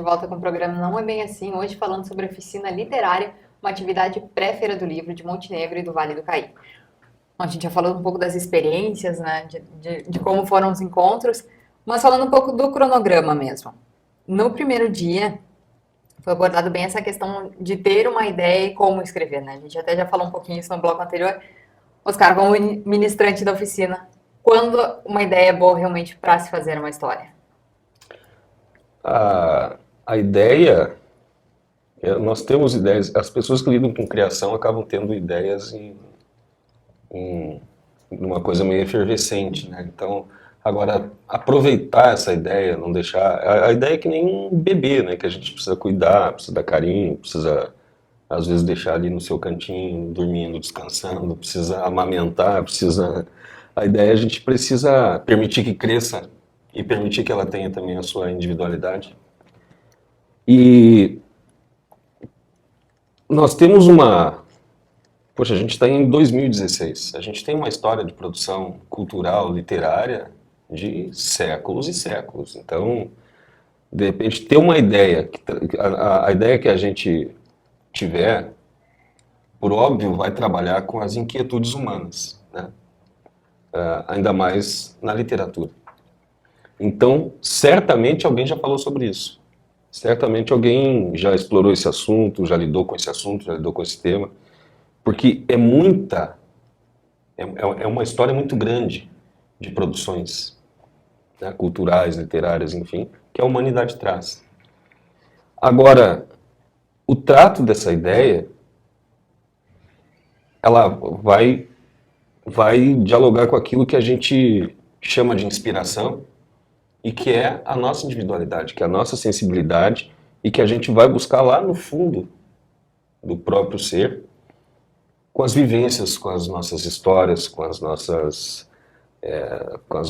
volta com o programa Não É Bem Assim, hoje falando sobre a oficina literária, uma atividade pré-feira do livro de Montenegro e do Vale do Caí. Bom, a gente já falou um pouco das experiências, né, de como foram os encontros, mas falando um pouco do cronograma mesmo. No primeiro dia, foi abordado bem essa questão de ter uma ideia e como escrever, né? A gente até já falou um pouquinho isso no bloco anterior. Oscar, como ministrante da oficina, quando uma ideia é boa realmente para se fazer uma história? A ideia, nós temos ideias, as pessoas que lidam com criação acabam tendo ideias em uma coisa meio efervescente, né? Então, agora, aproveitar essa ideia, não deixar... A ideia é que nem um bebê, né? Que a gente precisa cuidar, precisa dar carinho, precisa, às vezes, deixar ali no seu cantinho, dormindo, descansando, precisa amamentar, precisa... A ideia a gente precisa permitir que cresça e permitir que ela tenha também a sua individualidade. E nós temos uma... Poxa, a gente está em 2016. A gente tem uma história de produção cultural, literária, de séculos e séculos. Então, de repente, ter uma ideia, a ideia que a gente tiver, por óbvio, vai trabalhar com as inquietudes humanas, né? Ainda mais na literatura. Então, certamente alguém já falou sobre isso. Certamente alguém já explorou esse assunto, já lidou com esse assunto, já lidou com esse tema. Porque é uma história muito grande de produções, né, culturais, literárias, enfim, que a humanidade traz. Agora, o trato dessa ideia, ela vai dialogar com aquilo que a gente chama de inspiração e que é a nossa individualidade, que é a nossa sensibilidade e que a gente vai buscar lá no fundo do próprio ser, com as vivências, com as nossas histórias, com os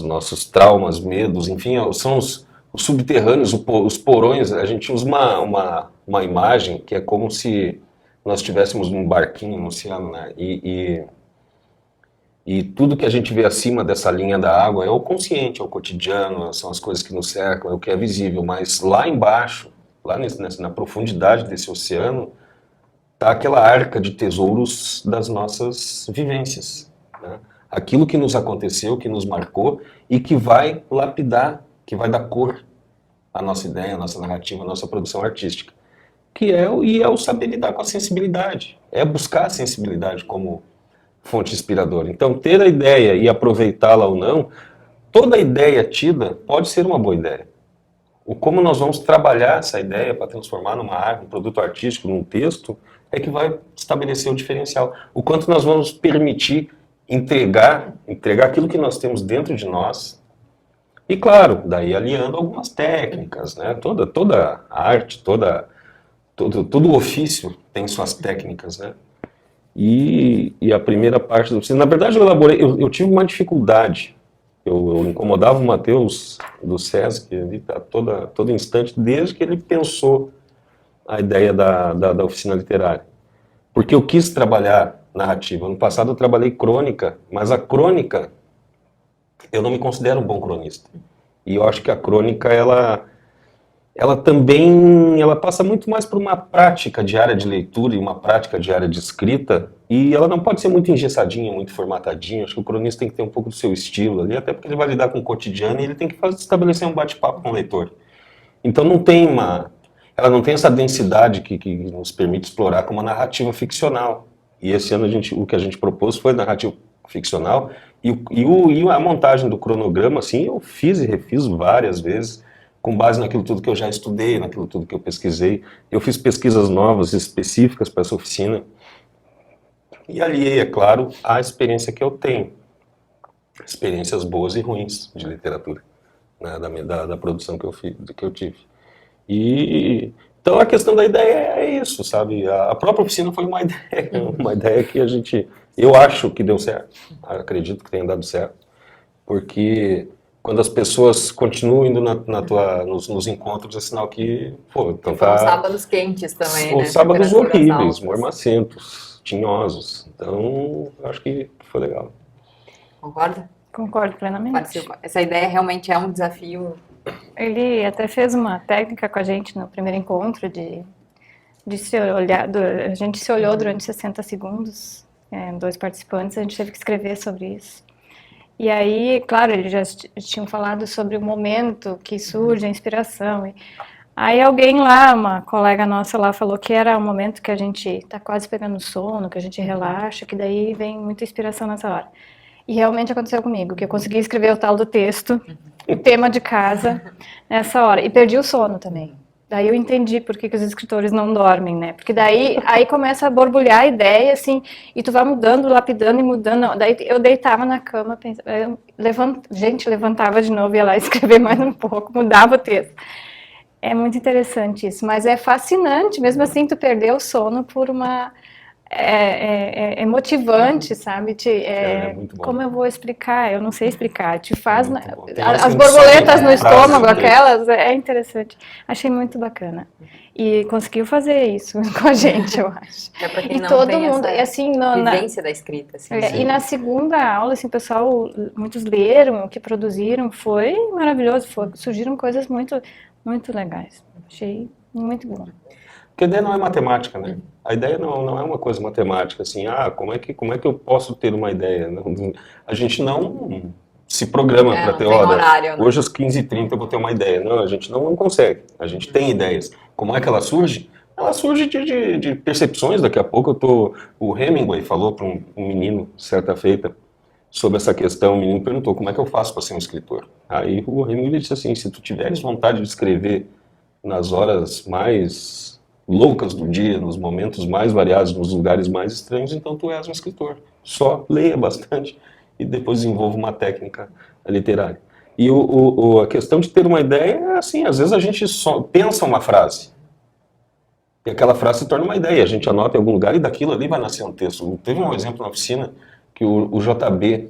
nossos traumas, medos, enfim, são os subterrâneos, os porões. A gente usa uma imagem que é como se nós estivéssemos num barquinho no oceano, né? E tudo que a gente vê acima dessa linha da água é o consciente, é o cotidiano, são as coisas que nos cercam, é o que é visível, mas lá embaixo, lá na profundidade desse oceano, está aquela arca de tesouros das nossas vivências, né? Aquilo que nos aconteceu, que nos marcou e que vai lapidar, que vai dar cor à nossa ideia, à nossa narrativa, à nossa produção artística. É o saber lidar com a sensibilidade, é buscar a sensibilidade como fonte inspiradora. Então, ter a ideia e aproveitá-la ou não, toda ideia tida pode ser uma boa ideia. O como nós vamos trabalhar essa ideia para transformar numa arte, um produto artístico, num texto, é que vai estabelecer o diferencial. O quanto nós vamos permitir entregar aquilo que nós temos dentro de nós. E claro, daí aliando algumas técnicas, né? Toda arte, todo ofício tem suas técnicas, né? E a primeira parte do... Na verdade, eu tive uma dificuldade. Eu incomodava o Matheus do Sesc ali, todo instante, desde que ele pensou a ideia da oficina literária. Porque eu quis trabalhar narrativa. Ano passado eu trabalhei crônica, mas a crônica, eu não me considero um bom cronista. E eu acho que a crônica, ela também passa muito mais por uma prática diária de leitura e uma prática diária de escrita, e ela não pode ser muito engessadinha, muito formatadinha. Acho que o cronista tem que ter um pouco do seu estilo ali, até porque ele vai lidar com o cotidiano e ele tem que estabelecer um bate-papo com o leitor. Então ela não tem essa densidade que nos permite explorar como uma narrativa ficcional. E esse ano o que a gente propôs foi narrativa ficcional, e a montagem do cronograma, assim, eu fiz e refiz várias vezes, com base naquilo tudo que eu já estudei, naquilo tudo que eu pesquisei. Eu fiz pesquisas novas, específicas para essa oficina, e aliei, é claro, à experiência que eu tenho. Experiências boas e ruins de literatura, né, da produção que eu tive. Então a questão da ideia é isso, sabe? A própria oficina foi uma ideia que eu acho que deu certo, acredito que tenha dado certo, porque quando as pessoas continuam indo nos encontros, é sinal que, pô, então Foram sábados quentes também, Os né? sábados Temperaturas horríveis, altas. mormacentos, tinhosos. Então, acho que foi legal. Concorda? Concordo plenamente. Essa ideia realmente é um desafio Ele até fez uma técnica com a gente no primeiro encontro de se olhar, a gente se olhou durante 60 segundos, 2 participantes, a gente teve que escrever sobre isso. E aí, claro, eles já tinham falado sobre o momento que surge a inspiração. Aí alguém lá, uma colega nossa lá, falou que era o momento que a gente está quase pegando sono, que a gente relaxa, que daí vem muita inspiração nessa hora. E realmente aconteceu comigo, que eu consegui escrever o tal do texto, o tema de casa, nessa hora. E perdi o sono também. Daí eu entendi por que os escritores não dormem, né? Porque daí aí começa a borbulhar a ideia, assim, e tu vai mudando, lapidando e mudando. Daí eu deitava na cama, pensava, levantava de novo, ia lá escrever mais um pouco, mudava o texto. É muito interessante isso, mas é fascinante, mesmo assim, tu perder o sono por uma... É motivante, sabe? Muito bom. Como eu vou explicar? Eu não sei explicar. Te faz... As borboletas no estômago, aquelas, é interessante. Achei muito bacana. E conseguiu fazer isso com a gente, eu acho. É pra quem E não todo tem mundo, essa assim, vivência da escrita. Assim, e na segunda aula, assim, o pessoal, muitos leram, o que produziram, foi maravilhoso. Surgiram coisas muito, muito legais. Achei muito bom. Porque a ideia não é matemática, né? A ideia não é uma coisa matemática, assim, como é que eu posso ter uma ideia? A gente não se programa para não ter, tem horário, né? hoje às 15h30 eu vou ter uma ideia. Não, a gente não consegue. A gente tem ideias. Como é que ela surge? Ela surge de percepções. Daqui a pouco o Hemingway falou para um menino, certa feita, sobre essa questão. O menino perguntou, como é que eu faço para ser um escritor? Aí o Hemingway disse assim, se tu tiveres vontade de escrever nas horas mais loucas do dia, nos momentos mais variados, nos lugares mais estranhos, então tu és um escritor. Só leia bastante e depois desenvolva uma técnica literária. E a questão de ter uma ideia é assim, às vezes a gente só pensa uma frase e aquela frase se torna uma ideia, a gente anota em algum lugar e daquilo ali vai nascer um texto. Teve um exemplo na oficina que o JB,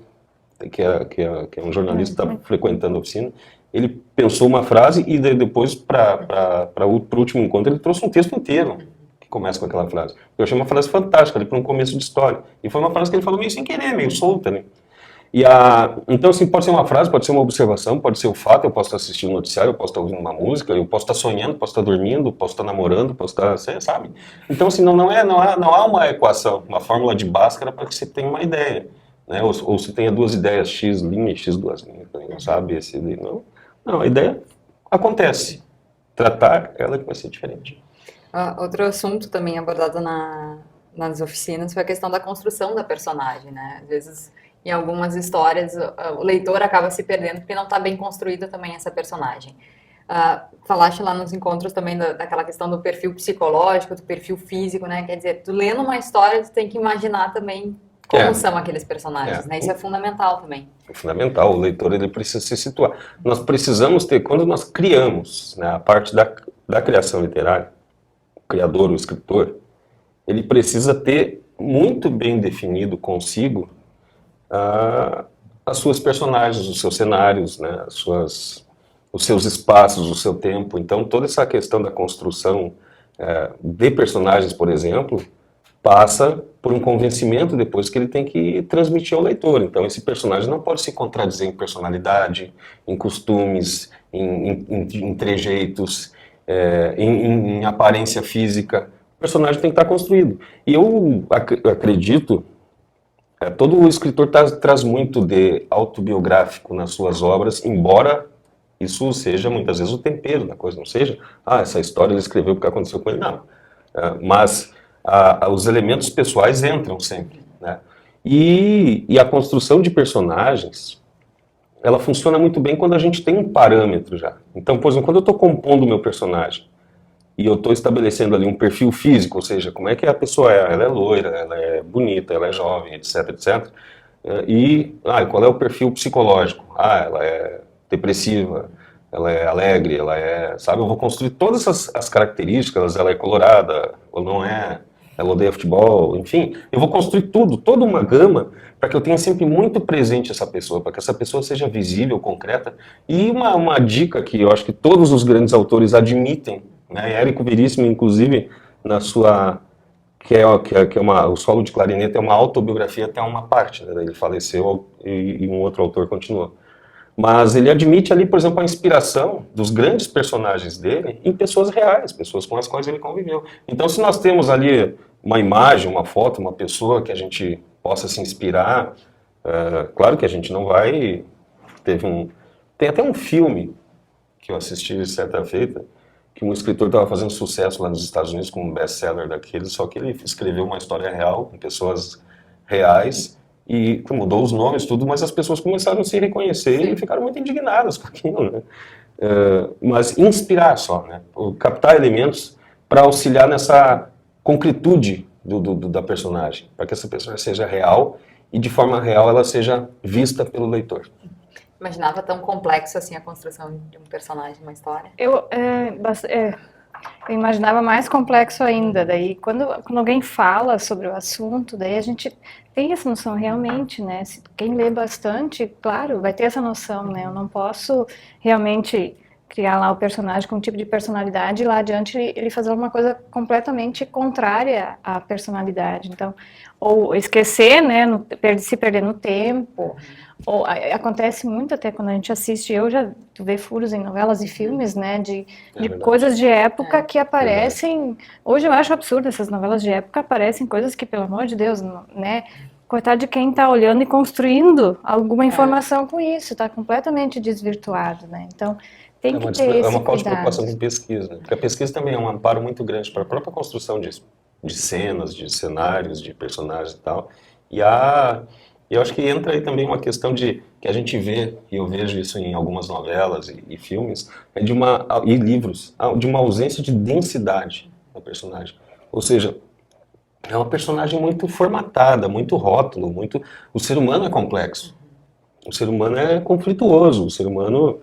que é um jornalista que está frequentando a oficina, ele pensou uma frase e depois, para o último encontro, ele trouxe um texto inteiro que começa com aquela frase. Eu achei uma frase fantástica ali para um começo de história. E foi uma frase que ele falou meio sem querer, meio solta, né? Então, assim, pode ser uma frase, pode ser uma observação, pode ser o fato, eu posso estar assistindo um noticiário, eu posso estar ouvindo uma música, eu posso estar sonhando, posso estar dormindo, posso estar namorando, posso estar, você sabe? Então, assim, não há uma equação, uma fórmula de Bhaskara para que você tenha uma ideia, né? Ou você tenha duas ideias, X linha e X duas linhas, não sabe? Não, a ideia acontece. Tratar ela que vai ser diferente. Outro assunto também abordado nas oficinas foi a questão da construção da personagem, né? Às vezes, em algumas histórias, o leitor acaba se perdendo porque não está bem construída também essa personagem. Falaste lá nos encontros também daquela questão do perfil psicológico, do perfil físico, né? Quer dizer, tu lendo uma história, tu tem que imaginar também como são aqueles personagens, né? Isso é fundamental também. É fundamental, o leitor ele precisa se situar. Nós precisamos ter, quando nós criamos, né, a parte da criação literária, o criador, o escritor, ele precisa ter muito bem definido consigo as suas personagens, os seus cenários, né, os seus espaços, o seu tempo. Então, toda essa questão da construção de personagens, por exemplo, passa por um convencimento depois que ele tem que transmitir ao leitor. Então, esse personagem não pode se contradizer em personalidade, em costumes, em trejeitos, em aparência física. O personagem tem que estar construído. E eu acredito, todo escritor traz muito de autobiográfico nas suas obras, embora isso seja muitas vezes o tempero da coisa, não seja, essa história ele escreveu porque aconteceu com ele, não. Mas os elementos pessoais entram sempre, né? E a construção de personagens, ela funciona muito bem quando a gente tem um parâmetro já. Então, por exemplo, quando eu estou compondo o meu personagem e eu estou estabelecendo ali um perfil físico, ou seja, como é que a pessoa é? Ela é loira, ela é bonita, ela é jovem, etc, etc. E qual é o perfil psicológico? Ela é depressiva, ela é alegre, ela é, sabe, eu vou construir todas as características, ela é colorada ou não é, ela odeia futebol, enfim, eu vou construir tudo, toda uma gama para que eu tenha sempre muito presente essa pessoa, para que essa pessoa seja visível, concreta. E uma dica que eu acho que todos os grandes autores admitem, né, Érico Veríssimo, inclusive, na sua, o Solo de Clarineta é uma autobiografia até uma parte, né, ele faleceu e um outro autor continuou. Mas ele admite ali, por exemplo, a inspiração dos grandes personagens dele em pessoas reais, pessoas com as quais ele conviveu. Então, se nós temos ali uma imagem, uma foto, uma pessoa que a gente possa se inspirar, claro que a gente não vai... Tem até um filme que eu assisti certa feita, que um escritor estava fazendo sucesso lá nos Estados Unidos com um best-seller daqueles, só que ele escreveu uma história real, com pessoas reais, e mudou os nomes, tudo, mas as pessoas começaram a se reconhecer e ficaram muito indignadas com aquilo, né? Mas inspirar só, né? Captar elementos para auxiliar nessa concretude da personagem, para que essa personagem seja real e de forma real ela seja vista pelo leitor. Imaginava tão complexo assim a construção de um personagem, uma história? Eu imaginava mais complexo ainda. Daí, quando alguém fala sobre o assunto, daí a gente tem essa noção realmente, né? Quem lê bastante, claro, vai ter essa noção, né? Eu não posso realmente criar lá o personagem com um tipo de personalidade e lá adiante ele fazer alguma coisa completamente contrária à personalidade. Então, ou esquecer, né? Se perder no tempo. Ou, acontece muito até quando a gente assiste, tu vê furos em novelas e filmes, né, de coisas de época que aparecem, hoje eu acho absurdo essas novelas de época, aparecem coisas que, pelo amor de Deus, né, coitado de quem está olhando e construindo alguma informação com isso, está completamente desvirtuado, né, então tem que ter esse cuidado. É uma falta de preocupação com pesquisa, né? Porque a pesquisa também é um amparo muito grande para a própria construção de cenas, de cenários, de personagens e tal, eu acho que entra aí também uma questão que a gente vê, e eu vejo isso em algumas novelas e filmes, e livros, de uma ausência de densidade da personagem. Ou seja, é uma personagem muito formatada, muito rótulo, o ser humano é complexo. O ser humano é conflituoso, o ser humano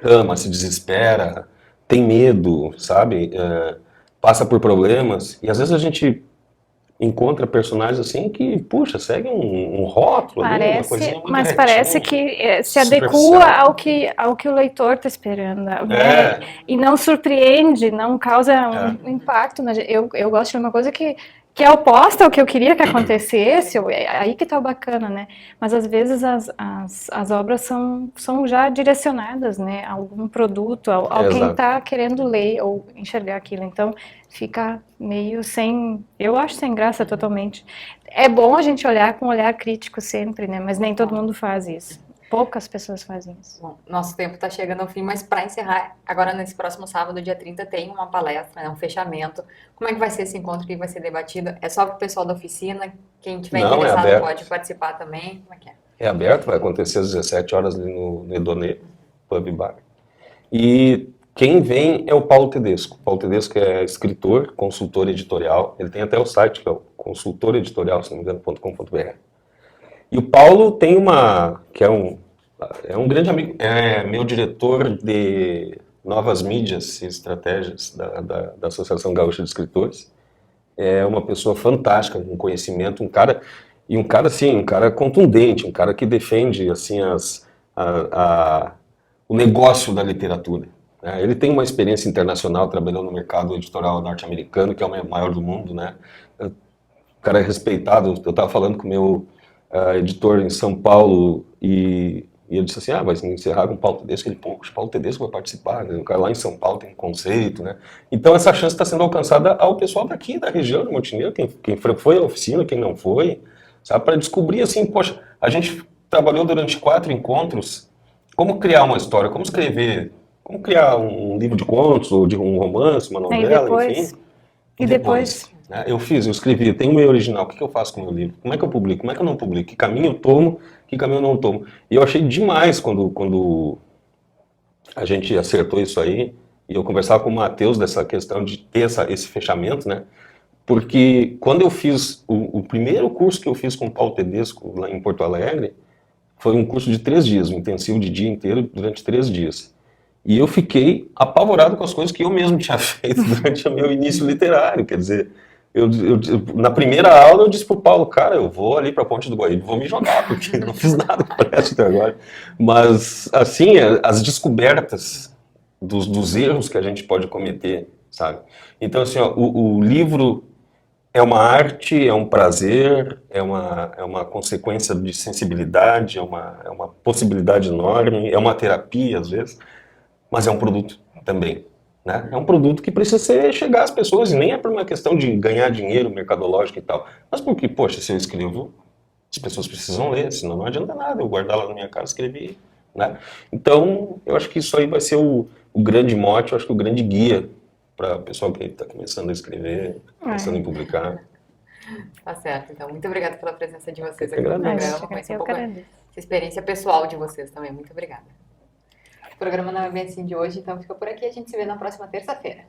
ama, se desespera, tem medo, sabe? Passa por problemas, e às vezes a gente encontra personagens assim que, puxa, segue um rótulo ali, uma coisinha muito mas retinha, parece que se adequa ao que o leitor está esperando, né? E não surpreende, não causa um impacto. Eu gosto de uma coisa que é oposta ao que eu queria que acontecesse, aí que tá o bacana, né? Mas às vezes as obras são já direcionadas, né, a algum produto, ao quem está querendo ler ou enxergar aquilo. Então fica meio eu acho sem graça totalmente. É bom a gente olhar com um olhar crítico sempre, né? Mas nem todo mundo faz isso. Poucas pessoas fazem isso. Bom, nosso tempo está chegando ao fim, mas para encerrar, agora nesse próximo sábado, dia 30, tem uma palestra, né, um fechamento. Como é que vai ser esse encontro que vai ser debatido? É só para o pessoal da oficina? Quem tiver interessado pode participar também? Como é que é? É aberto, vai acontecer às 17 horas ali no Edonê, Pub Bar. E quem vem é o Paulo Tedesco. O Paulo Tedesco é escritor, consultor editorial. Ele tem até o site, que é o consultoreditorial, se não me engano, .com.br. E o Paulo tem que é um grande amigo, é meu diretor de novas mídias e estratégias da Associação Gaúcha de Escritores. É uma pessoa fantástica, com conhecimento, um cara assim, um cara contundente, um cara que defende assim o negócio da literatura. Né? Ele tem uma experiência internacional, trabalhou no mercado editorial norte-americano, que é o maior do mundo, né? O cara é respeitado. Eu estava falando com o meu editor em São Paulo e ele disse assim, vai encerrar com o Paulo Tedesco. Ele, o Paulo Tedesco vai participar, né? O cara lá em São Paulo tem um conceito, né? Então essa chance está sendo alcançada ao pessoal daqui, da região de Montenegro, quem foi à oficina, quem não foi, sabe? Para descobrir assim, poxa, a gente trabalhou durante 4 encontros, como criar uma história, como escrever, como criar um livro de contos, ou de um romance, uma novela, enfim. E depois? Eu escrevi, tem o meu original, o que eu faço com o meu livro? Como é que eu publico? Como é que eu não publico? Que caminho eu tomo? Que caminho eu não tomo? E eu achei demais quando a gente acertou isso aí, e eu conversava com o Matheus dessa questão de ter esse fechamento, né? Porque quando eu fiz, o primeiro curso que eu fiz com o Paulo Tedesco, lá em Porto Alegre, foi um curso de 3 dias, um intensivo de dia inteiro, durante 3 dias. E eu fiquei apavorado com as coisas que eu mesmo tinha feito durante o meu início literário, quer dizer... na primeira aula eu disse pro Paulo, cara, eu vou ali pra Ponte do Guaíba, vou me jogar, porque não fiz nada para isso até agora. Mas, assim, as descobertas dos erros que a gente pode cometer, sabe? Então, assim, o livro é uma arte, é um prazer, é uma consequência de sensibilidade, é uma possibilidade enorme, é uma terapia às vezes, mas é um produto também, né? É um produto que precisa chegar às pessoas, e nem é por uma questão de ganhar dinheiro mercadológico e tal, mas porque, poxa, se eu escrevo, as pessoas precisam ler, senão não adianta nada eu guardar lá na minha casa e escrever, né? Então, eu acho que isso aí vai ser o grande mote, eu acho que o grande guia para o pessoal que está começando a escrever, pensando em publicar. Tá certo, então. Muito obrigada pela presença de vocês Eu aqui no agradeço. programa. Conhecer um Eu pouco agradeço. essa experiência pessoal de vocês também. Muito obrigada. O programa não é bem assim de hoje, então fica por aqui. A gente se vê na próxima terça-feira.